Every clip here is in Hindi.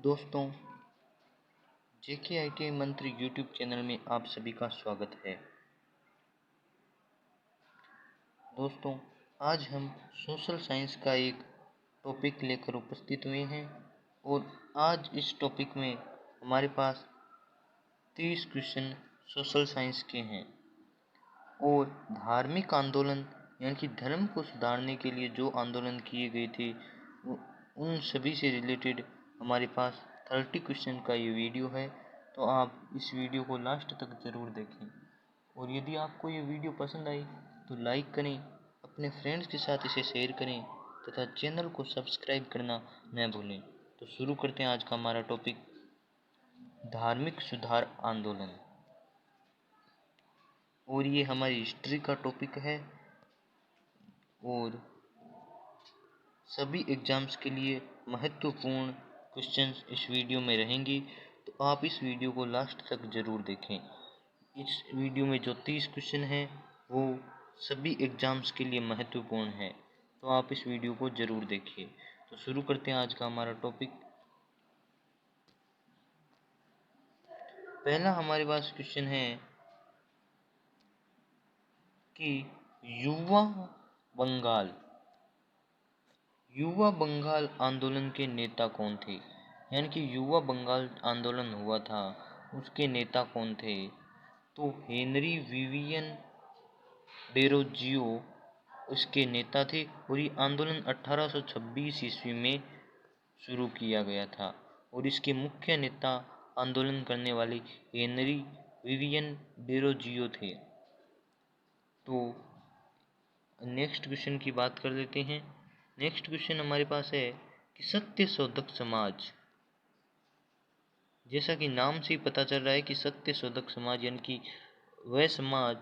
दोस्तों, जेके आईटीआई मंत्री यूट्यूब चैनल में आप सभी का स्वागत है। दोस्तों, आज हम सोशल साइंस का एक टॉपिक लेकर उपस्थित हुए हैं और आज इस टॉपिक में हमारे पास 30 क्वेश्चन सोशल साइंस के हैं और धार्मिक आंदोलन यानी कि धर्म को सुधारने के लिए जो आंदोलन किए गए थे उन सभी से रिलेटेड हमारे पास 30 क्वेश्चन का ये वीडियो है। तो आप इस वीडियो को लास्ट तक ज़रूर देखें और यदि आपको ये वीडियो पसंद आई तो लाइक करें, अपने फ्रेंड्स के साथ इसे शेयर करें तथा चैनल को सब्सक्राइब करना न भूलें। तो शुरू करते हैं आज का हमारा टॉपिक, धार्मिक सुधार आंदोलन। और ये हमारी हिस्ट्री का टॉपिक है और सभी एग्जाम्स के लिए महत्वपूर्ण क्वेश्चंस इस वीडियो में रहेंगी। तो आप इस वीडियो को लास्ट तक ज़रूर देखें। इस वीडियो में जो 30 क्वेश्चन हैं वो सभी एग्जाम्स के लिए महत्वपूर्ण है, तो आप इस वीडियो को ज़रूर देखिए। तो शुरू करते हैं आज का हमारा टॉपिक। पहला हमारे पास क्वेश्चन है कि युवा बंगाल आंदोलन के नेता कौन थे। यानी कि युवा बंगाल आंदोलन हुआ था, उसके नेता कौन थे। तो हेनरी विवियन डेरोजियो उसके नेता थे और ये आंदोलन 1826 ईस्वी में शुरू किया गया था और इसके मुख्य नेता आंदोलन करने वाले हेनरी विवियन डेरोजियो थे। तो नेक्स्ट क्वेश्चन की बात कर लेते हैं। नेक्स्ट क्वेश्चन हमारे पास है कि सत्य शोधक समाज, जैसा कि नाम से ही पता चल रहा है कि सत्य शोधक समाज यानी कि वह समाज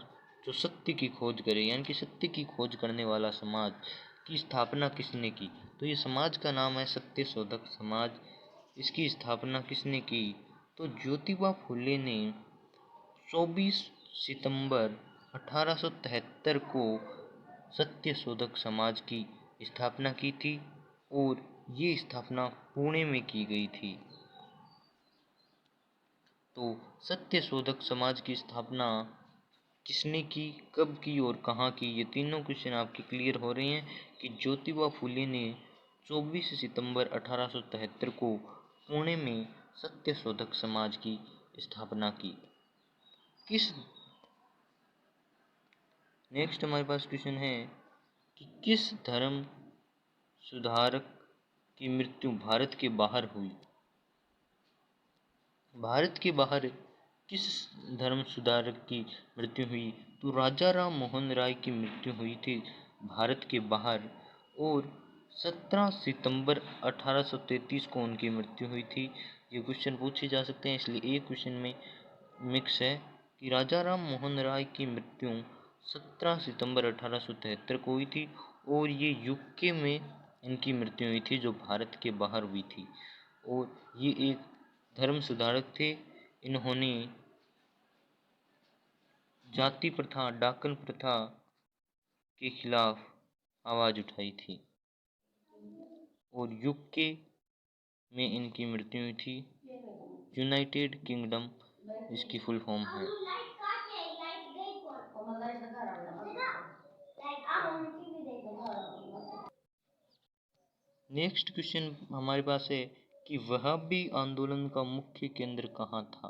जो सत्य की खोज करे, यानी कि सत्य की खोज करने वाला समाज की स्थापना किसने की। तो ये समाज का नाम है सत्य शोधक समाज। इसकी स्थापना किसने की। तो ज्योतिबा फुले ने 24 सितंबर 1873 को सत्य शोधक समाज की स्थापना की थी और ये स्थापना पुणे में की गई थी। तो सत्य शोधक समाज की स्थापना किसने की, कब की और कहाँ की, ये तीनों क्वेश्चन आपके क्लियर हो रहे हैं कि ज्योतिबा फुले ने 24 सितंबर 1873 को पुणे में सत्य शोधक समाज की स्थापना की। नेक्स्ट हमारे पास क्वेश्चन है कि किस धर्म सुधारक की मृत्यु भारत के बाहर हुई। भारत के बाहर किस धर्म सुधारक की मृत्यु हुई। तो राजा राम मोहन राय की मृत्यु हुई थी भारत के बाहर और 17 सितंबर 1833 को उनकी मृत्यु हुई थी। ये क्वेश्चन पूछे जा सकते हैं, इसलिए एक क्वेश्चन में मिक्स है कि राजा राम मोहन राय की मृत्यु 17 सितंबर 1873 को हुई थी और ये यूके में इनकी मृत्यु हुई थी जो भारत के बाहर हुई थी। और ये एक धर्म सुधारक थे। इन्होंने जाति प्रथा, डाकन प्रथा के खिलाफ आवाज उठाई थी और यूके में इनकी मृत्यु हुई थी। यूनाइटेड किंगडम इसकी फुल फॉर्म है। नेक्स्ट क्वेश्चन हमारे पास है कि वहाबी आंदोलन का मुख्य केंद्र कहाँ था।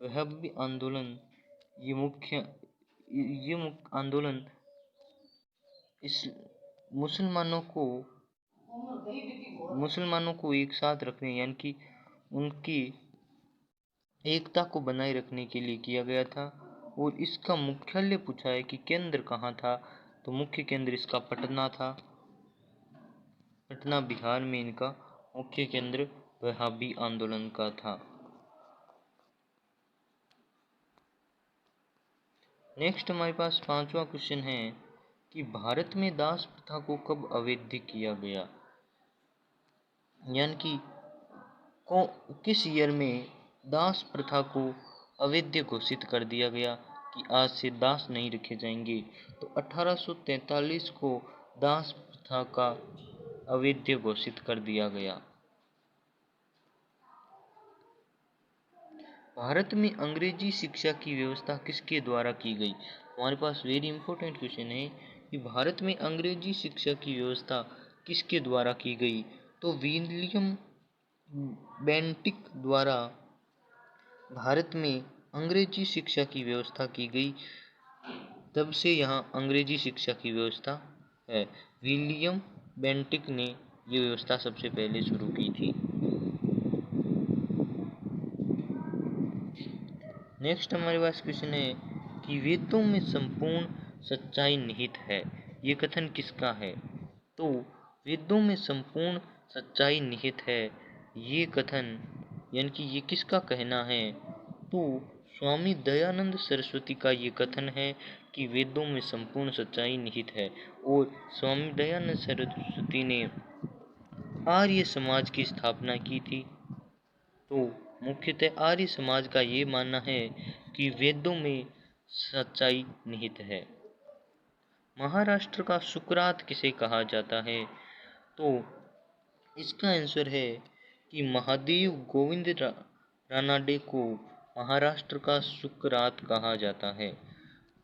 वहाबी आंदोलन ये आंदोलन इस मुसलमानों को एक साथ रखने यानी कि उनकी एकता को बनाए रखने के लिए किया गया था। और इसका मुख्यालय पूछा है कि केंद्र कहाँ था। तो मुख्य केंद्र इसका पटना था। पटना बिहार में इनका मुख्य केंद्र वहाबी आंदोलन का था। नेक्स्ट हमारे पास पांचवा क्वेश्चन है कि भारत में दास प्रथा को कब अवैध किया गया। यानी कि किस ईयर में दास प्रथा को अवैध घोषित कर दिया गया कि आज से दास नहीं रखे जाएंगे। तो 1843 को दास प्रथा का अवैध घोषित कर दिया गया। भारत में अंग्रेजी शिक्षा की व्यवस्था किसके द्वारा की गई? हमारे पास वेरी इंपॉर्टेंट क्वेश्चन है कि भारत में अंग्रेजी शिक्षा की व्यवस्था किसके द्वारा की गई? तो विलियम बेंटिक द्वारा भारत में अंग्रेजी शिक्षा की व्यवस्था की गई। तब से यहाँ अंग्रेजी शिक्षा की व्यवस्था है। विलियम बेंटिक ने ये व्यवस्था सबसे पहले शुरू की थी। नेक्स्ट हमारे पास क्वेश्चन है कि वेदों में संपूर्ण सच्चाई निहित है, ये कथन किसका है? तो वेदों में संपूर्ण सच्चाई निहित है, ये कथन यानी कि ये किसका कहना है? तो स्वामी दयानंद सरस्वती का ये कथन है कि वेदों में संपूर्ण सच्चाई निहित है। और स्वामी दयानंद सरस्वती ने आर्य समाज की स्थापना की थी। तो मुख्यतः आर्य समाज का ये मानना है कि वेदों में सच्चाई निहित है। महाराष्ट्र का सुकरात किसे कहा जाता है? तो इसका आंसर है कि महादेव गोविंद रानाडे को महाराष्ट्र का सुकरात कहा जाता है।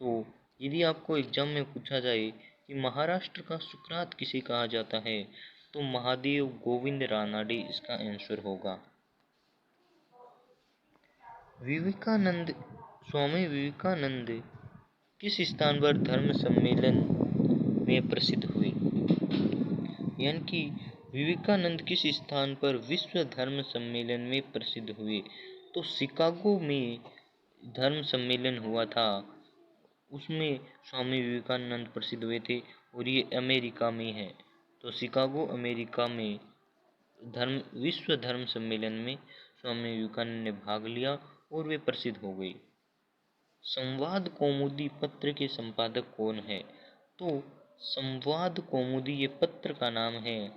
तो यदि आपको एग्जाम में पूछा जाए कि महाराष्ट्र का सुकरात किसे कहा जाता है, तो महादेव गोविंद रानाडे इसका आंसर होगा। विवेकानंद, स्वामी विवेकानंद किस स्थान पर धर्म सम्मेलन में प्रसिद्ध हुए? यानी कि विवेकानंद किस स्थान पर विश्व धर्म सम्मेलन में प्रसिद्ध हुए? तो शिकागो में धर्म सम्मेलन हुआ था, उसमें स्वामी विवेकानंद प्रसिद्ध हुए थे और ये अमेरिका में है। तो शिकागो अमेरिका में विश्व धर्म सम्मेलन में स्वामी विवेकानंद ने भाग लिया और वे प्रसिद्ध हो गए। संवाद कौमुदी पत्र के संपादक कौन है? तो संवाद कौमुदी ये पत्र का नाम है।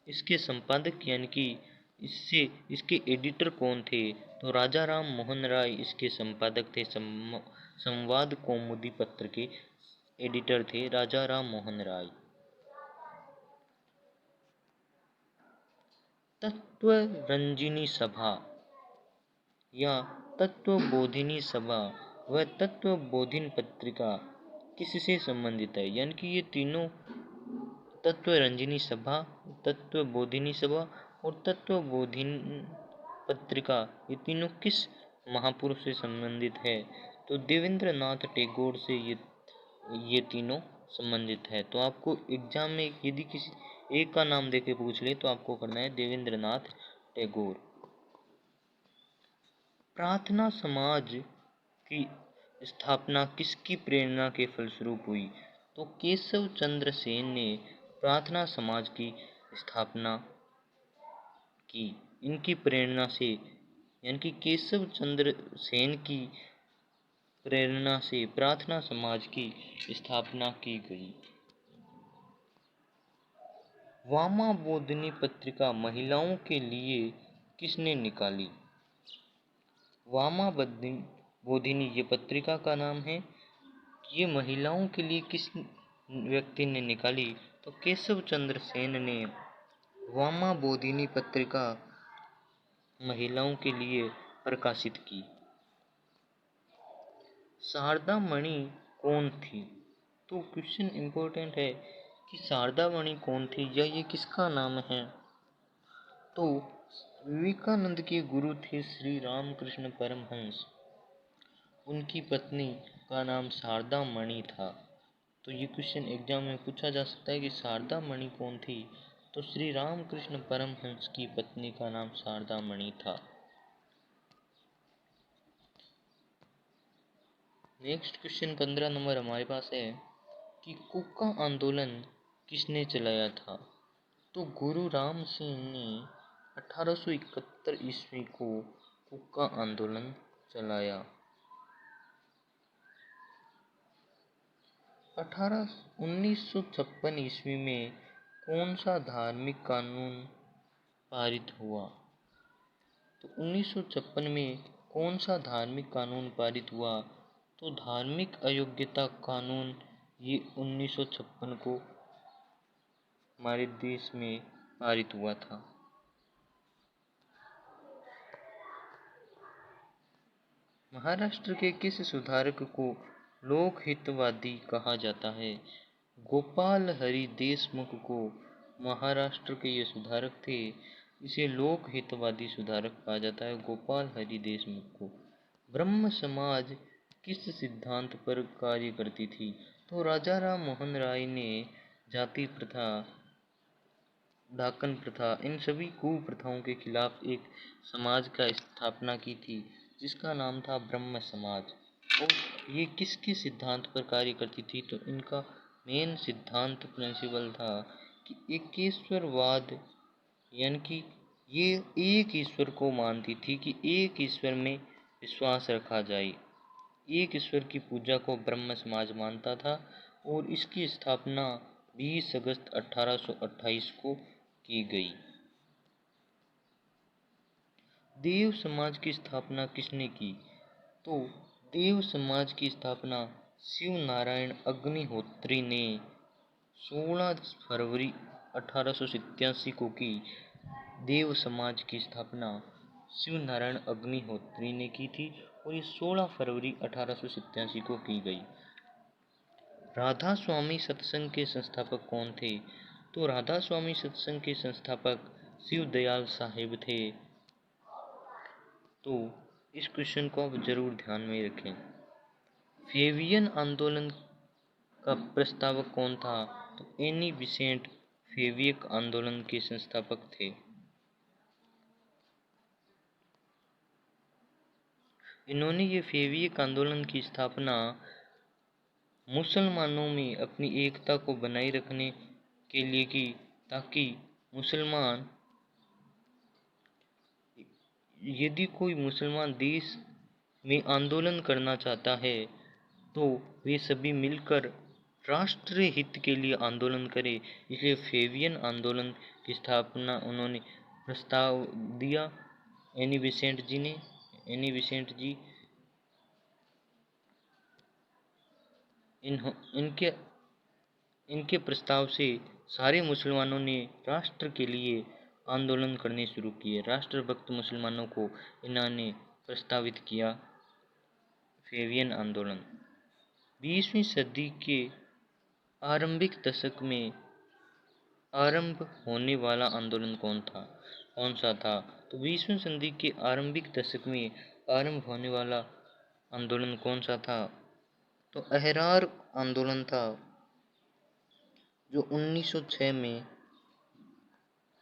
इसके संपादक यानी कि इसके एडिटर कौन थे? तो राजा राम मोहन राय इसके संपादक थे। संवाद कौमुदी पत्र के एडिटर थे राजा राम मोहन राय। तत्व रंजिनी सभा या तत्वबोधिनी सभा व तत्वबोधिनी पत्रिका किससे संबंधित है? यानी कि ये तीनों तत्व रंजिनी सभा, तत्वबोधिनी सभा और तत्वबोधिनी पत्रिका, ये तीनों किस महापुरुष से संबंधित है? तो देवेंद्रनाथ टैगोर से ये तीनों संबंधित है। तो आपको एग्जाम में यदि किसी एक का नाम देके पूछ ले तो आपको करना है देवेंद्रनाथ टैगोर। प्रार्थना समाज की स्थापना किसकी प्रेरणा के फलस्वरूप हुई? तो केशव चंद्र सेन ने प्रार्थना समाज की स्थापना की। इनकी प्रेरणा से यानी कि केशव चंद्र सेन की प्रेरणा से प्रार्थना समाज की स्थापना की गई। वामा बोधिनी पत्रिका महिलाओं के लिए किसने निकाली? वामा बोधिनी ये पत्रिका का नाम है। ये महिलाओं के लिए किस व्यक्ति ने निकाली? तो केशव चंद्र सेन ने वामा बोधिनी पत्रिका महिलाओं के लिए प्रकाशित की। शारदा मणि कौन थी? तो क्वेश्चन इंपॉर्टेंट है कि शारदा मणि कौन थी या ये किसका नाम है? तो विवेकानंद के गुरु थे श्री रामकृष्ण परमहंस। उनकी पत्नी का नाम शारदा मणि था। तो ये क्वेश्चन एग्जाम में पूछा जा सकता है कि शारदा मणि कौन थी? तो श्री रामकृष्ण परमहंस की पत्नी का नाम शारदा मणि था। नेक्स्ट क्वेश्चन 15 नंबर हमारे पास है कि कुका आंदोलन किसने चलाया था? तो गुरु राम सिंह ने 1871 ईस्वी को कुका आंदोलन चलाया। 1956 ईस्वी में कौन सा धार्मिक कानून पारित हुआ? तो 1956 में कौन सा धार्मिक कानून पारित हुआ? तो धार्मिक अयोग्यता कानून ये 1956 को हमारे देश में पारित हुआ था। महाराष्ट्र के किस सुधारक को लोकहितवादी कहा जाता है? गोपाल हरि देशमुख को महाराष्ट्र के ये सुधारक थे, इसे लोकहितवादी सुधारक कहा जाता है, गोपाल हरि देशमुख को। ब्रह्म समाज किस सिद्धांत पर कार्य करती थी? तो राजा राम मोहन राय ने जाति प्रथा, डाकन प्रथा, इन सभी कुप्रथाओं के खिलाफ एक समाज का स्थापना की थी जिसका नाम था ब्रह्म समाज। और ये किसके सिद्धांत पर कार्य करती थी? तो इनका मेन सिद्धांत प्रिंसिपल था कि एकेश्वरवाद, यानी कि ये एक ईश्वर को मानती थी कि एक ईश्वर में विश्वास रखा जाए। एक ईश्वर की पूजा को ब्रह्म समाज मानता था और इसकी स्थापना 20 अगस्त 1828 को की गई। देव समाज की स्थापना किसने की? तो देव समाज की स्थापना शिव नारायण अग्निहोत्री ने 16 फरवरी 1887 को की। देव समाज की स्थापना शिव नारायण अग्निहोत्री ने की थी और ये 16 फरवरी 1887 को की गई। राधा स्वामी सत्संग के संस्थापक कौन थे? तो राधा स्वामी सत्संग के संस्थापक शिव दयाल साहिब थे। तो इस क्वेश्चन को आप जरूर ध्यान में रखें। फेवियन आंदोलन का प्रस्तावक कौन था? तो एनी बिसेंट फेवियक आंदोलन के संस्थापक थे। इन्होंने ये फेवियक आंदोलन की स्थापना मुसलमानों में अपनी एकता को बनाए रखने के लिए की, ताकि मुसलमान, यदि कोई मुसलमान देश में आंदोलन करना चाहता है तो वे सभी मिलकर राष्ट्रीय हित के लिए आंदोलन करें। इसलिए फेवियन आंदोलन की स्थापना उन्होंने प्रस्ताव दिया एनी बिसेंट जी ने। एनी बिसेंट जी इनके प्रस्ताव से सारे मुसलमानों ने राष्ट्र के लिए आंदोलन करने शुरू किए। राष्ट्रभक्त मुसलमानों को इन्होंने प्रस्तावित किया फेवियन आंदोलन। 20वीं सदी के आरंभिक दशक में आरंभ होने वाला आंदोलन कौन सा था? तो 20वीं सदी के आरंभिक दशक में आरंभ होने वाला आंदोलन कौन सा था? तो अहरार आंदोलन था, जो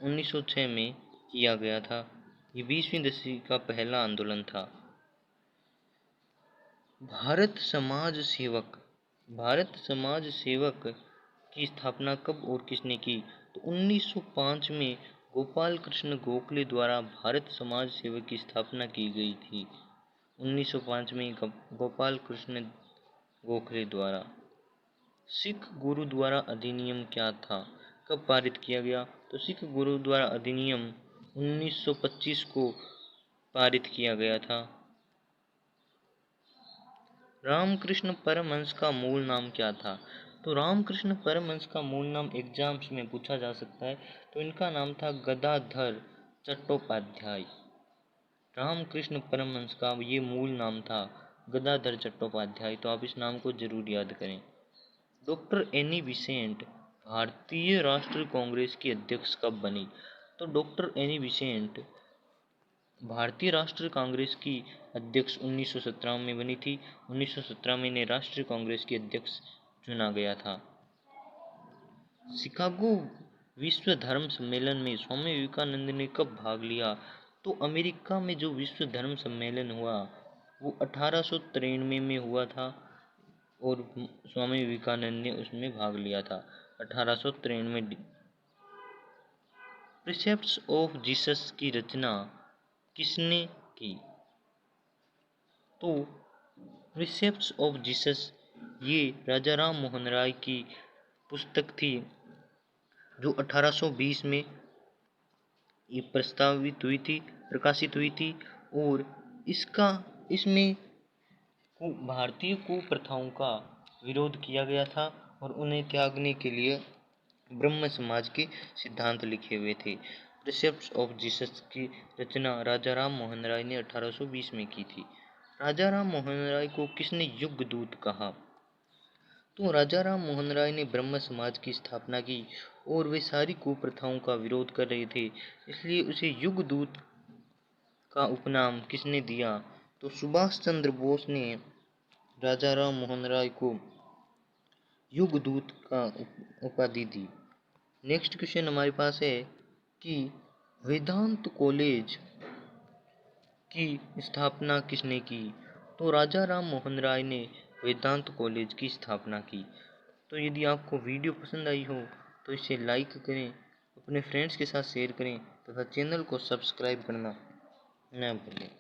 1906 में किया गया था। ये 20वीं सदी का पहला आंदोलन था। भारत समाज सेवक की स्थापना कब और किसने की? तो 1905 में गोपाल कृष्ण गोखले द्वारा भारत समाज सेवक की स्थापना की गई थी। 1905 में गोपाल कृष्ण गोखले द्वारा। सिख गुरुद्वारा अधिनियम क्या था? कब पारित किया गया? तो सिख गुरुद्वारा अधिनियम 1925 को पारित किया गया था। रामकृष्ण परमहंस का मूल नाम क्या था? तो रामकृष्ण परमहंस का मूल नाम एग्जाम्स में पूछा जा सकता है, तो इनका नाम था गदाधर चट्टोपाध्याय। रामकृष्ण परमहंस का ये मूल नाम था गदाधर चट्टोपाध्याय। तो आप इस नाम को जरूर याद करें। डॉक्टर एनी बिसेंट भारतीय राष्ट्रीय कांग्रेस की अध्यक्ष कब बनी? तो डॉक्टर एनी बिसेंट भारतीय राष्ट्रीय कांग्रेस की अध्यक्ष 1917 में बनी थी। 1917 में इन्हें राष्ट्रीय कांग्रेस की अध्यक्ष चुना गया था। शिकागो विश्व धर्म सम्मेलन में स्वामी विवेकानंद ने कब भाग लिया? तो अमेरिका में जो विश्व धर्म सम्मेलन हुआ वो 1893 में हुआ था और स्वामी विवेकानंद ने उसमें भाग लिया था 1893 में। प्रिसेप्ट्स ऑफ जीसस की रचना किसने की? तो प्रिसेप्ट्स ऑफ जीसस ये राजा राम मोहन राय की पुस्तक थी, जो 1820 में ये प्रकाशित हुई थी और इसमें भारतीय कुप्रथाओं का विरोध किया गया था और उन्हें त्यागने के लिए ब्रह्म समाज के सिद्धांत लिखे हुए थे। प्रिसेप्ट्स ऑफ जीसस की रचना राजा राम मोहन राय ने 1820 में की थी। राजा राम मोहन राय को किसने युग दूत कहा? तो राजा राम मोहन राय ने ब्रह्म समाज की स्थापना की और वे सारी कुप्रथाओं का विरोध कर रहे थे, इसलिए उसे युग दूत का उपनाम किसने दिया? तो सुभाष चंद्र बोस ने राजा राम मोहन राय को युग दूत का उपाधि दी। नेक्स्ट क्वेश्चन हमारे पास है कि वेदांत कॉलेज की स्थापना किसने की? तो राजा राम मोहन राय ने वेदांत कॉलेज की स्थापना की। तो यदि आपको वीडियो पसंद आई हो तो इसे लाइक करें, अपने फ्रेंड्स के साथ शेयर करें तथा चैनल को सब्सक्राइब करना न भूलें।